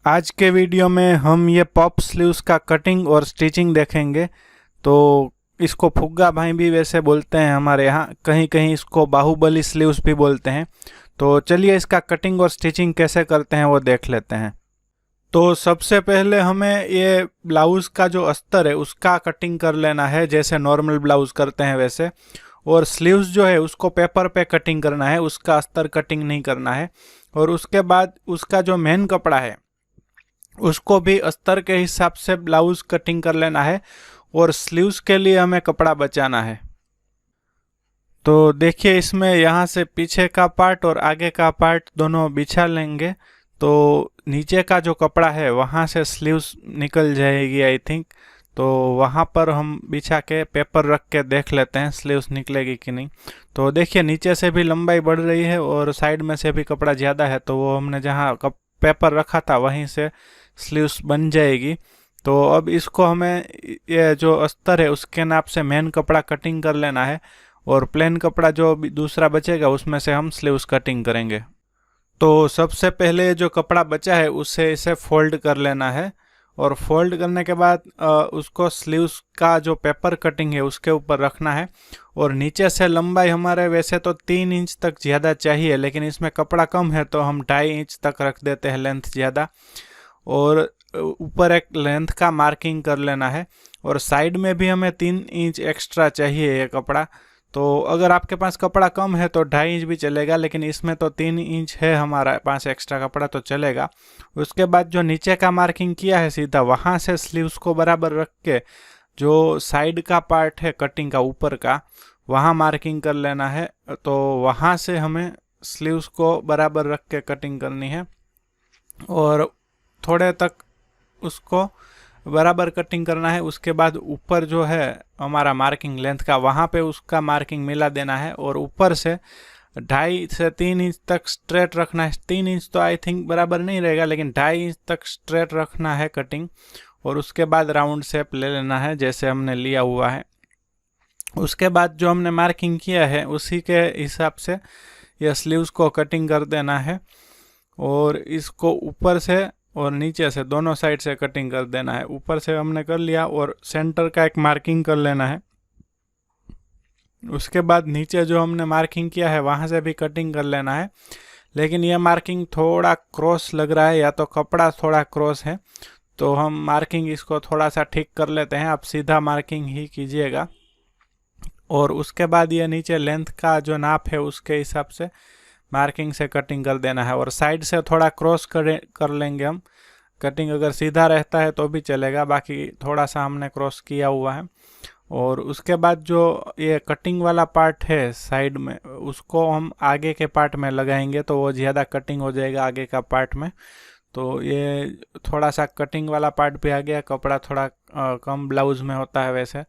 आज के वीडियो में हम ये पॉप स्लीव्स का कटिंग और स्टिचिंग देखेंगे। तो इसको फुग्गा भाई भी वैसे बोलते हैं हमारे यहाँ, कहीं कहीं इसको बाहुबली स्लीव्स भी बोलते हैं। तो चलिए इसका कटिंग और स्टिचिंग कैसे करते हैं वो देख लेते हैं। तो सबसे पहले हमें ये ब्लाउज़ का जो अस्तर है उसका कटिंग कर लेना है, जैसे नॉर्मल ब्लाउज़ करते हैं वैसे। और स्लीव्स जो है उसको पेपर पे कटिंग करना है, उसका अस्तर कटिंग नहीं करना है। और उसके बाद उसका जो मेन कपड़ा है उसको भी अस्तर के हिसाब से ब्लाउज कटिंग कर लेना है, और स्लीव्स के लिए हमें कपड़ा बचाना है। तो देखिए इसमें यहाँ से पीछे का पार्ट और आगे का पार्ट दोनों बिछा लेंगे। तो नीचे का जो कपड़ा है वहाँ से स्लीव्स निकल जाएगी आई थिंक। तो वहाँ पर हम बिछा के पेपर रख के देख लेते हैं स्लीव्स निकलेगी कि नहीं। तो देखिए नीचे से भी लंबाई बढ़ रही है और साइड में से भी कपड़ा ज़्यादा है, तो वो हमने जहाँ पेपर रखा था वहीं से स्लीव्स बन जाएगी। तो अब इसको हमें ये जो अस्तर है उसके नाप से मेन कपड़ा कटिंग कर लेना है, और प्लेन कपड़ा जो दूसरा बचेगा उसमें से हम स्लीव्स कटिंग करेंगे। तो सबसे पहले जो कपड़ा बचा है उसे इसे फोल्ड कर लेना है, और फोल्ड करने के बाद उसको स्लीव्स का जो पेपर कटिंग है उसके ऊपर रखना है। और नीचे से लंबाई हमारे वैसे तो 3 इंच तक ज़्यादा चाहिए, लेकिन इसमें कपड़ा कम है तो हम 2.5 इंच तक रख देते हैं लेंथ ज़्यादा। और ऊपर एक लेंथ का मार्किंग कर लेना है, और साइड में भी हमें 3 इंच एक्स्ट्रा चाहिए ये कपड़ा। तो अगर आपके पास कपड़ा कम है तो 2.5 इंच भी चलेगा, लेकिन इसमें तो 3 इंच है हमारा पास एक्स्ट्रा कपड़ा, तो चलेगा। उसके बाद जो नीचे का मार्किंग किया है सीधा वहाँ से स्लीव्स को बराबर रख के जो साइड का पार्ट है कटिंग का ऊपर का वहाँ मार्किंग कर लेना है। तो वहाँ से हमें स्लीव्स को बराबर रख के कटिंग करनी है, और थोड़े तक उसको बराबर कटिंग करना है। उसके बाद ऊपर जो है हमारा मार्किंग लेंथ का वहाँ पे उसका मार्किंग मिला देना है, और ऊपर से 2.5 से 3 इंच तक स्ट्रेट रखना है। 3 इंच तो आई थिंक बराबर नहीं रहेगा, लेकिन 2.5 इंच तक स्ट्रेट रखना है कटिंग। और उसके बाद राउंड शेप ले लेना है जैसे हमने लिया हुआ है। उसके बाद जो हमने मार्किंग किया है उसी के हिसाब से यह स्लीव्स को कटिंग कर देना है, और इसको ऊपर से और नीचे से दोनों साइड से कटिंग कर देना है। ऊपर से हमने कर लिया, और सेंटर का एक मार्किंग कर लेना है। उसके बाद नीचे जो हमने मार्किंग किया है वहाँ से भी कटिंग कर लेना है, लेकिन यह मार्किंग थोड़ा क्रॉस लग रहा है, या तो कपड़ा थोड़ा क्रॉस है, तो हम मार्किंग इसको थोड़ा सा ठीक कर लेते हैं। आप सीधा मार्किंग ही कीजिएगा। और उसके बाद ये नीचे लेंथ का जो नाप है उसके हिसाब से मार्किंग से कटिंग कर देना है, और साइड से थोड़ा क्रॉस कर लेंगे हम। कटिंग अगर सीधा रहता है तो भी चलेगा, बाकी थोड़ा सा हमने क्रॉस किया हुआ है। और उसके बाद जो ये कटिंग वाला पार्ट है साइड में उसको हम आगे के पार्ट में लगाएंगे, तो वो ज़्यादा कटिंग हो जाएगा आगे का पार्ट में। तो ये थोड़ा सा कटिंग वाला पार्ट भी आ गया, कपड़ा थोड़ा कम ब्लाउज में होता है वैसे।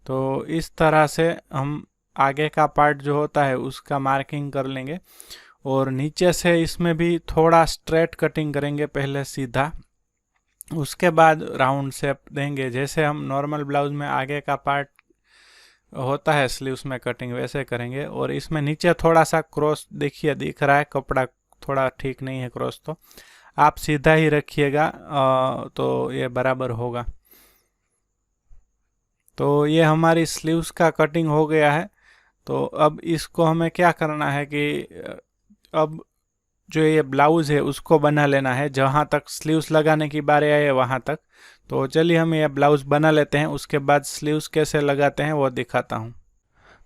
तो इस तरह से हम आगे का पार्ट जो होता है उसका मार्किंग कर लेंगे, और नीचे से इसमें भी थोड़ा स्ट्रेट कटिंग करेंगे पहले सीधा। उसके बाद राउंड शेप देंगे, जैसे हम नॉर्मल ब्लाउज में आगे का पार्ट होता है स्लीव्स में कटिंग वैसे करेंगे। और इसमें नीचे थोड़ा सा क्रॉस देखिए दिख रहा है, कपड़ा थोड़ा ठीक नहीं है क्रॉस, तो आप सीधा ही रखिएगा तो ये बराबर होगा। तो ये हमारी स्लीव्स का कटिंग हो गया है। तो अब इसको हमें क्या करना है कि अब जो ये ब्लाउज़ है उसको बना लेना है। जहाँ तक स्लीव्स लगाने की बारी आए वहाँ तक। तो चलिए हम ये ब्लाउज़ बना लेते हैं, उसके बाद स्लीव्स कैसे लगाते हैं वो दिखाता हूँ।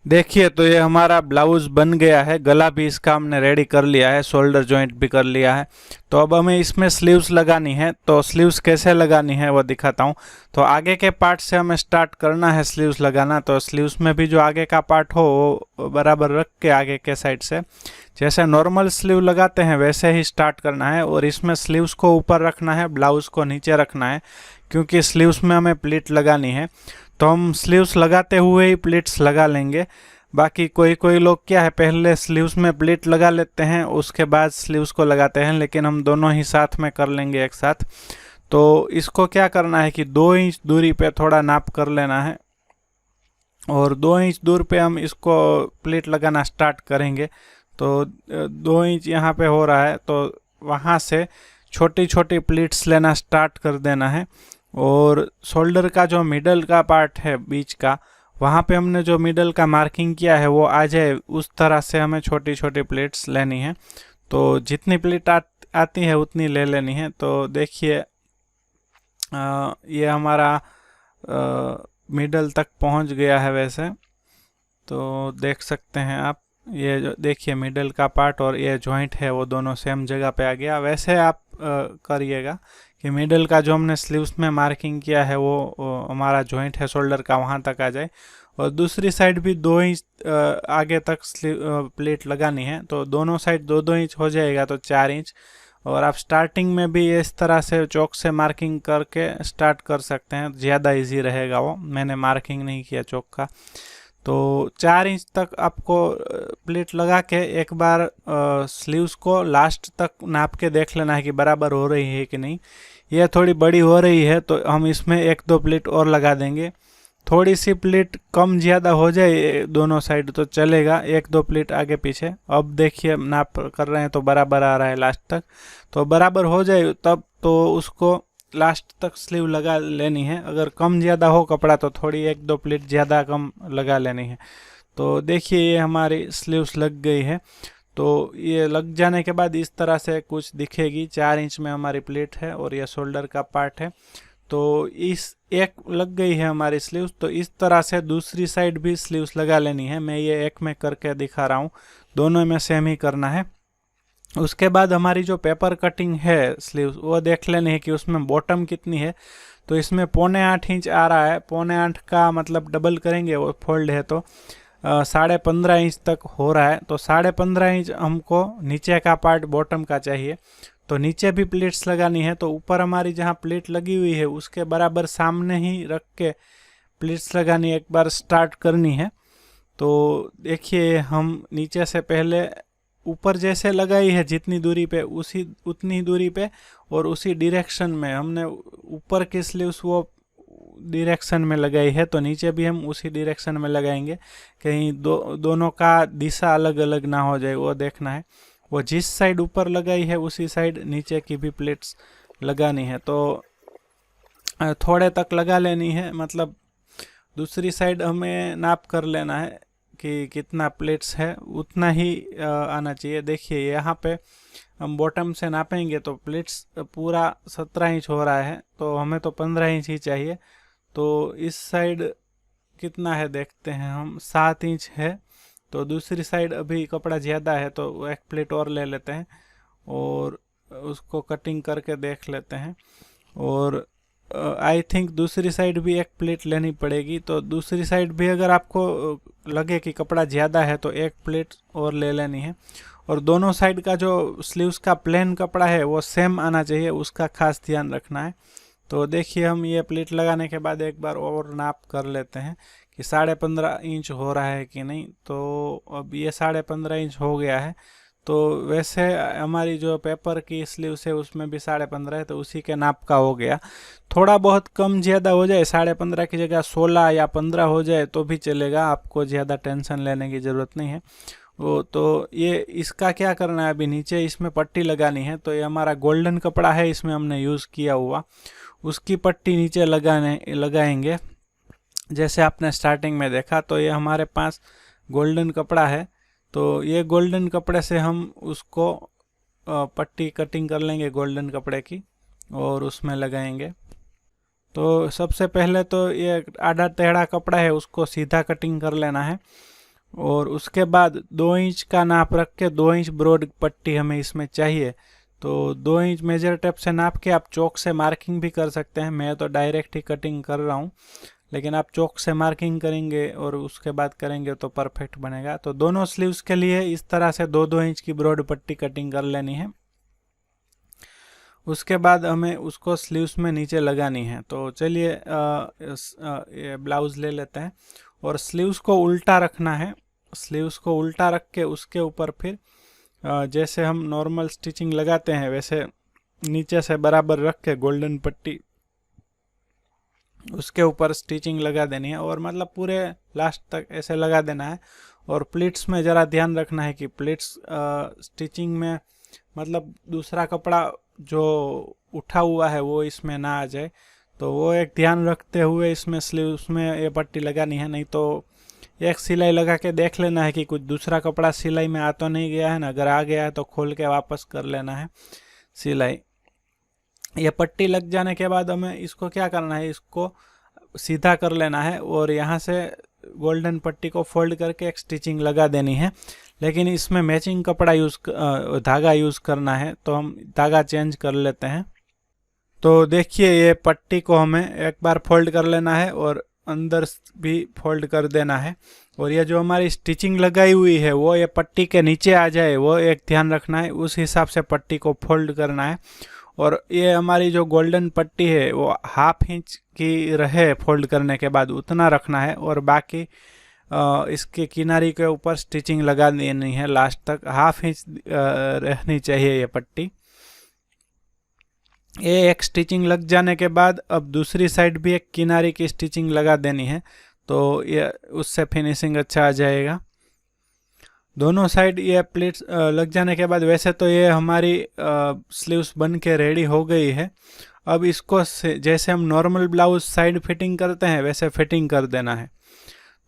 देखिए तो ये हमारा ब्लाउज़ बन गया है, गला भी इसका हमने रेडी कर लिया है, शोल्डर जॉइंट भी कर लिया है। तो अब हमें इसमें स्लीव्स लगानी है। तो स्लीव्स कैसे लगानी है वो दिखाता हूँ। तो आगे के पार्ट से हमें स्टार्ट करना है स्लीव्स लगाना। तो स्लीव्स में भी जो आगे का पार्ट हो वो बराबर रख के आगे के साइड से जैसे नॉर्मल स्लीव लगाते हैं वैसे ही स्टार्ट करना है। और इसमें स्लीव्स को ऊपर रखना है, ब्लाउज़ को नीचे रखना है, क्योंकि स्लीव्स में हमें प्लीट लगानी है। तो हम स्लीव्स लगाते हुए ही प्लीट्स लगा लेंगे। बाकी कोई कोई लोग क्या है पहले स्लीव्स में प्लीट लगा लेते हैं उसके बाद स्लीव्स को लगाते हैं, लेकिन हम दोनों ही साथ में कर लेंगे एक साथ। तो इसको क्या करना है कि 2 इंच दूरी पे थोड़ा नाप कर लेना है, और 2 इंच दूर पे हम इसको प्लीट लगाना स्टार्ट करेंगे। तो 2 इंच यहाँ पे हो रहा है, तो वहाँ से छोटी छोटी प्लीट्स लेना स्टार्ट कर देना है। और शोल्डर का जो मिडल का पार्ट है बीच का, वहाँ पे हमने जो मिडल का मार्किंग किया है वो आ जाए उस तरह से हमें छोटी छोटी प्लेट्स लेनी है। तो जितनी प्लेट आती है उतनी ले लेनी है। तो देखिए ये हमारा मिडल तक पहुंच गया है वैसे, तो देख सकते हैं आप। ये जो देखिए मिडल का पार्ट और ये जॉइंट है वो दोनों सेम जगह पे आ गया। वैसे आप करिएगा कि मिडल का जो हमने स्लीव्स में मार्किंग किया है वो हमारा जॉइंट है शोल्डर का, वहाँ तक आ जाए। और दूसरी साइड भी 2 इंच आगे तक प्लेट लगानी है। तो दोनों साइड 2-2 इंच हो जाएगा तो 4 इंच। और आप स्टार्टिंग में भी इस तरह से चौक से मार्किंग करके स्टार्ट कर सकते हैं, ज़्यादा इजी रहेगा। वो मैंने मार्किंग नहीं किया चौक का। तो 4 इंच तक आपको प्लेट लगा के एक बार स्लीव्स को लास्ट तक नाप के देख लेना है कि बराबर हो रही है कि नहीं। यह थोड़ी बड़ी हो रही है तो हम इसमें 1-2 प्लेट और लगा देंगे। थोड़ी सी प्लेट कम ज़्यादा हो जाए दोनों साइड तो चलेगा, 1-2 प्लेट आगे पीछे। अब देखिए नाप कर रहे हैं तो बराबर आ रहा है लास्ट तक। तो बराबर हो जाए तब तो उसको लास्ट तक स्लीव लगा लेनी है। अगर कम ज़्यादा हो कपड़ा तो थोड़ी 1-2 प्लेट ज़्यादा कम लगा लेनी है। तो देखिए ये हमारी स्लीव्स लग गई है। तो ये लग जाने के बाद इस तरह से कुछ दिखेगी। 4 इंच में हमारी प्लेट है और यह शोल्डर का पार्ट है। तो इस एक लग गई है हमारी स्लीव्स। तो इस तरह से दूसरी साइड भी स्लीव्स लगा लेनी है। मैं ये एक में करके दिखा रहा हूँ, दोनों में सेम ही करना है। उसके बाद हमारी जो पेपर कटिंग है स्लीव्स वो देख लेनी है कि उसमें बॉटम कितनी है। तो इसमें 7.25 इंच आ रहा है। 7.25 का मतलब डबल करेंगे, वो फोल्ड है तो 15.5 इंच तक हो रहा है। तो 15.5 इंच हमको नीचे का पार्ट बॉटम का चाहिए। तो नीचे भी प्लेट्स लगानी है। तो ऊपर हमारी जहाँ प्लेट लगी हुई है उसके बराबर सामने ही रख के प्लेट्स लगानी एक बार स्टार्ट करनी है। तो देखिए हम नीचे से पहले ऊपर जैसे लगाई है जितनी दूरी पे उतनी दूरी पे और उसी डायरेक्शन में हमने ऊपर की स्लीव्स वो डायरेक्शन में लगाई है। तो नीचे भी हम उसी डायरेक्शन में लगाएंगे, कहीं दोनों का दिशा अलग अलग ना हो जाए वो देखना है। वो जिस साइड ऊपर लगाई है उसी साइड नीचे की भी प्लेट्स लगानी है। तो थोड़े तक लगा लेनी है, मतलब दूसरी साइड हमें नाप कर लेना है कि कितना प्लेट्स है उतना ही आना चाहिए। देखिए यहाँ पे हम बॉटम से नापेंगे तो प्लेट्स पूरा 17 इंच हो रहा है, तो हमें तो 15 इंच ही चाहिए। तो इस साइड कितना है देखते हैं हम, 7 इंच है। तो दूसरी साइड अभी कपड़ा ज़्यादा है तो एक प्लेट और ले लेते हैं और उसको कटिंग करके देख लेते हैं। और आई थिंक दूसरी साइड भी एक प्लेट लेनी पड़ेगी। तो दूसरी साइड भी अगर आपको लगे कि कपड़ा ज़्यादा है तो एक प्लेट और ले लेनी है। और दोनों साइड का जो स्लीव्स का प्लेन कपड़ा है वो सेम आना चाहिए, उसका खास ध्यान रखना है। तो देखिए हम ये प्लेट लगाने के बाद एक बार और नाप कर लेते हैं कि 15.5 इंच हो रहा है कि नहीं। तो अब ये 15.5 इंच हो गया है। तो वैसे हमारी जो पेपर की स्लीव्स है उसमें भी 15.5 है, तो उसी के नाप का हो गया। थोड़ा बहुत कम ज़्यादा हो जाए, 15.5 की जगह 16 या 15 हो जाए तो भी चलेगा, आपको ज़्यादा टेंशन लेने की ज़रूरत नहीं है। वो तो ये इसका क्या करना है, अभी नीचे इसमें पट्टी लगानी है। तो ये हमारा गोल्डन कपड़ा है, इसमें हमने यूज़ किया हुआ, उसकी पट्टी नीचे लगाएंगे जैसे आपने स्टार्टिंग में देखा। तो ये हमारे पास गोल्डन कपड़ा है। तो ये गोल्डन कपड़े से हम उसको पट्टी कटिंग कर लेंगे गोल्डन कपड़े की और उसमें लगाएंगे। तो सबसे पहले तो ये आधा टेढ़ा कपड़ा है उसको सीधा कटिंग कर लेना है। और उसके बाद 2 इंच का नाप रख के 2 इंच ब्रॉड पट्टी हमें इसमें चाहिए। तो 2 इंच मेजर टेप से नाप के आप चौक से मार्किंग भी कर सकते हैं। मैं तो डायरेक्ट ही कटिंग कर रहा हूँ, लेकिन आप चौक से मार्किंग करेंगे और उसके बाद करेंगे तो परफेक्ट बनेगा। तो दोनों स्लीव्स के लिए इस तरह से 2-2 इंच की ब्रॉड पट्टी कटिंग कर लेनी है। उसके बाद हमें उसको स्लीव्स में नीचे लगानी है। तो चलिए ये ब्लाउज़ ले लेते हैं और स्लीव्स को उल्टा रखना है। स्लीव्स को उल्टा रख के उसके ऊपर फिर जैसे हम नॉर्मल स्टिचिंग लगाते हैं वैसे नीचे से बराबर रख के गोल्डन पट्टी उसके ऊपर स्टिचिंग लगा देनी है। और मतलब पूरे लास्ट तक ऐसे लगा देना है। और प्लीट्स में ज़रा ध्यान रखना है कि प्लीट्स स्टिचिंग में मतलब दूसरा कपड़ा जो उठा हुआ है वो इसमें ना आ जाए, तो वो एक ध्यान रखते हुए इसमें स्लीव्स में ये पट्टी लगानी है। नहीं तो एक सिलाई लगा के देख लेना है कि कुछ दूसरा कपड़ा सिलाई में आ तो नहीं गया है ना, अगर आ गया है तो खोल के वापस कर लेना है सिलाई। ये पट्टी लग जाने के बाद हमें इसको क्या करना है, इसको सीधा कर लेना है और यहाँ से गोल्डन पट्टी को फोल्ड करके एक स्टिचिंग लगा देनी है। लेकिन इसमें मैचिंग कपड़ा धागा यूज़ करना है, तो हम धागा चेंज कर लेते हैं। तो देखिए ये पट्टी को हमें एक बार फोल्ड कर लेना है और अंदर भी फोल्ड कर देना है, और ये जो हमारी स्टिचिंग लगाई हुई है वो ये पट्टी के नीचे आ जाए, वो एक ध्यान रखना है। उस हिसाब से पट्टी को फोल्ड करना है। और ये हमारी जो गोल्डन पट्टी है वो 1/2 इंच की रहे फोल्ड करने के बाद, उतना रखना है। और बाकी इसके किनारे के ऊपर स्टिचिंग लगा देनी है लास्ट तक, 1/2 इंच रहनी चाहिए ये पट्टी। ये एक स्टिचिंग लग जाने के बाद अब दूसरी साइड भी एक किनारे की स्टिचिंग लगा देनी है, तो ये उससे फिनिशिंग अच्छा आ जाएगा। दोनों साइड ये प्लेट्स लग जाने के बाद वैसे तो ये हमारी स्लीव्स बन के रेडी हो गई है। अब इसको जैसे हम नॉर्मल ब्लाउज साइड फिटिंग करते हैं वैसे फिटिंग कर देना है।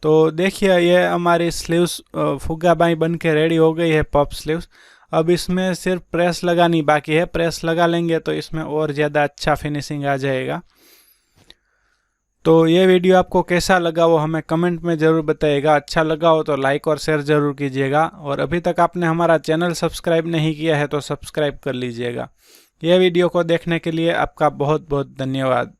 तो देखिए ये हमारी स्लीव्स फुग्गा बाई बन के रेडी हो गई है, पफ स्लीव्स। अब इसमें सिर्फ प्रेस लगानी बाकी है, प्रेस लगा लेंगे तो इसमें और ज़्यादा अच्छा फिनिशिंग आ जाएगा। तो ये वीडियो आपको कैसा लगा वो हमें कमेंट में ज़रूर बताइएगा। अच्छा लगा हो तो लाइक और शेयर ज़रूर कीजिएगा, और अभी तक आपने हमारा चैनल सब्सक्राइब नहीं किया है तो सब्सक्राइब कर लीजिएगा। यह वीडियो को देखने के लिए आपका बहुत बहुत धन्यवाद।